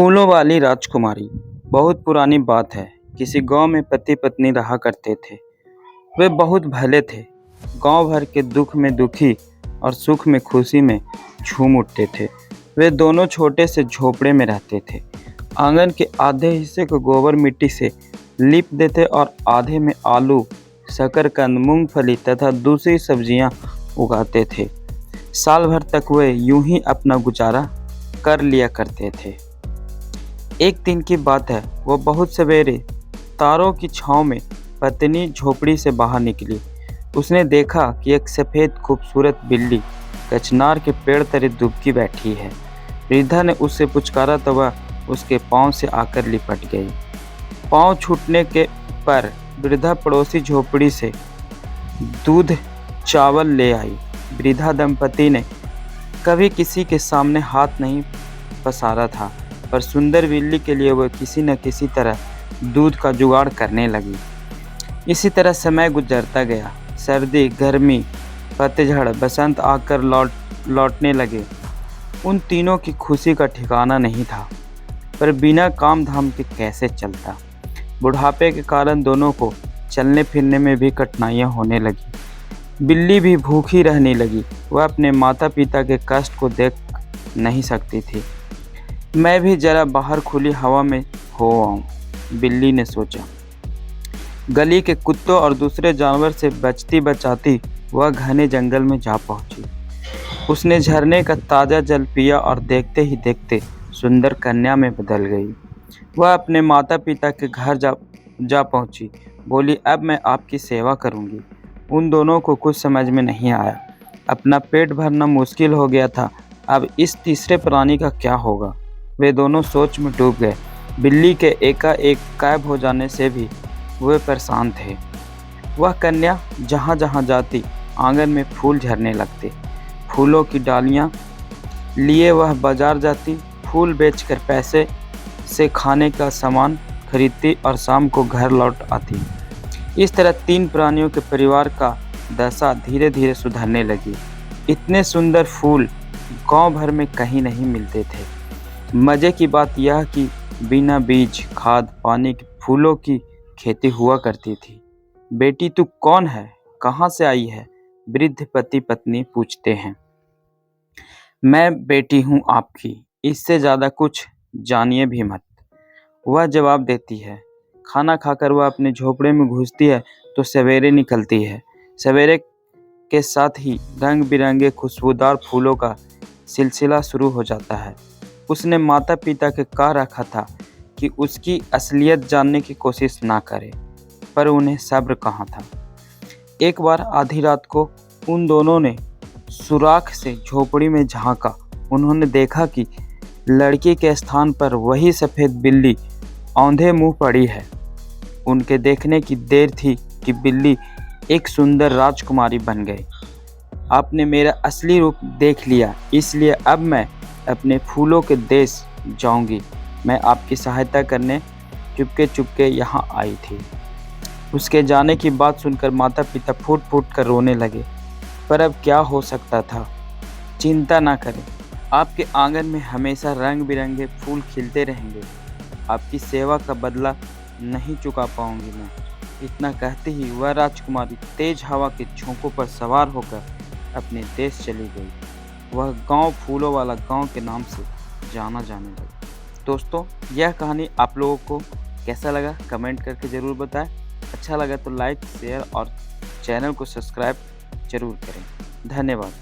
फूलों वाली राजकुमारी। बहुत पुरानी बात है। किसी गांव में पति पत्नी रहा करते थे। वे बहुत भले थे। गांव भर के दुख में दुखी और सुख में खुशी में झूम उठते थे। वे दोनों छोटे से झोपड़े में रहते थे। आंगन के आधे हिस्से को गोबर मिट्टी से लीप देते और आधे में आलू, शकरकंद, मूंगफली तथा दूसरी सब्जियां उगाते थे। साल भर तक वे यूं ही अपना गुजारा कर लिया करते थे। एक दिन की बात है, वो बहुत सवेरे तारों की छांव में पत्नी झोपड़ी से बाहर निकली। उसने देखा कि एक सफ़ेद खूबसूरत बिल्ली कचनार के पेड़ तले दुबकी बैठी है। वृद्धा ने उससे पुचकारा तो वह उसके पांव से आकर लिपट गई। पांव छूटने के पर वृद्धा पड़ोसी झोपड़ी से दूध चावल ले आई। वृद्धा दंपति ने कभी किसी के सामने हाथ नहीं पसारा था, पर सुंदर बिल्ली के लिए वह किसी न किसी तरह दूध का जुगाड़ करने लगी। इसी तरह समय गुजरता गया। सर्दी, गर्मी, पतझड़, बसंत आकर लौटने लगे। उन तीनों की खुशी का ठिकाना नहीं था, पर बिना काम धाम के कैसे चलता। बुढ़ापे के कारण दोनों को चलने फिरने में भी कठिनाइयां होने लगी। बिल्ली भी भूखी रहने लगी। वह अपने माता पिता के कष्ट को देख नहीं सकती थी। मैं भी जरा बाहर खुली हवा में हो आऊं, बिल्ली ने सोचा। गली के कुत्तों और दूसरे जानवर से बचती बचाती वह घने जंगल में जा पहुंची। उसने झरने का ताज़ा जल पिया और देखते ही देखते सुंदर कन्या में बदल गई। वह अपने माता पिता के घर जा पहुंची। बोली, अब मैं आपकी सेवा करूंगी। उन दोनों को कुछ समझ में नहीं आया। अपना पेट भरना मुश्किल हो गया था, अब इस तीसरे प्राणी का क्या होगा। वे दोनों सोच में डूब गए। बिल्ली के एकाएक गायब हो जाने से भी वे परेशान थे। वह कन्या जहाँ जहाँ जाती आंगन में फूल झरने लगते। फूलों की डालियाँ लिए वह बाजार जाती, फूल बेचकर पैसे से खाने का सामान खरीदती और शाम को घर लौट आती। इस तरह तीन प्राणियों के परिवार का दशा धीरे धीरे सुधरने लगी। इतने सुंदर फूल गांव भर में कहीं नहीं मिलते थे। मज़े की बात यह कि बिना बीज, खाद, पानी के फूलों की खेती हुआ करती थी। बेटी तू कौन है, कहाँ से आई है? वृद्ध पति पत्नी पूछते हैं। मैं बेटी हूँ आपकी, इससे ज़्यादा कुछ जानिए भी मत, वह जवाब देती है। खाना खाकर वह अपने झोपड़े में घुसती है तो सवेरे निकलती है। सवेरे के साथ ही रंग बिरंगे खुशबूदार फूलों का सिलसिला शुरू हो जाता है। उसने माता पिता के कह रखा था कि उसकी असलियत जानने की कोशिश ना करे, पर उन्हें सब्र कहाँ था। एक बार आधी रात को उन दोनों ने सुराख से झोपड़ी में झांका। उन्होंने देखा कि लड़की के स्थान पर वही सफ़ेद बिल्ली औंधे मुंह पड़ी है। उनके देखने की देर थी कि बिल्ली एक सुंदर राजकुमारी बन गई। आपने मेरा असली रूप देख लिया, इसलिए अब मैं अपने फूलों के देश जाऊंगी। मैं आपकी सहायता करने चुपके चुपके यहाँ आई थी। उसके जाने की बात सुनकर माता पिता फूट फूट कर रोने लगे, पर अब क्या हो सकता था। चिंता ना करें, आपके आंगन में हमेशा रंग बिरंगे फूल खिलते रहेंगे। आपकी सेवा का बदला नहीं चुका पाऊंगी मैं। इतना कहते ही वह राजकुमारी तेज हवा के झोंकों पर सवार होकर अपने देश चली गई। वह गांव फूलों वाला गांव के नाम से जाना जाने लगा। दोस्तों, यह कहानी आप लोगों को कैसा लगा कमेंट करके ज़रूर बताएं। अच्छा लगा तो लाइक, शेयर और चैनल को सब्सक्राइब जरूर करें। धन्यवाद।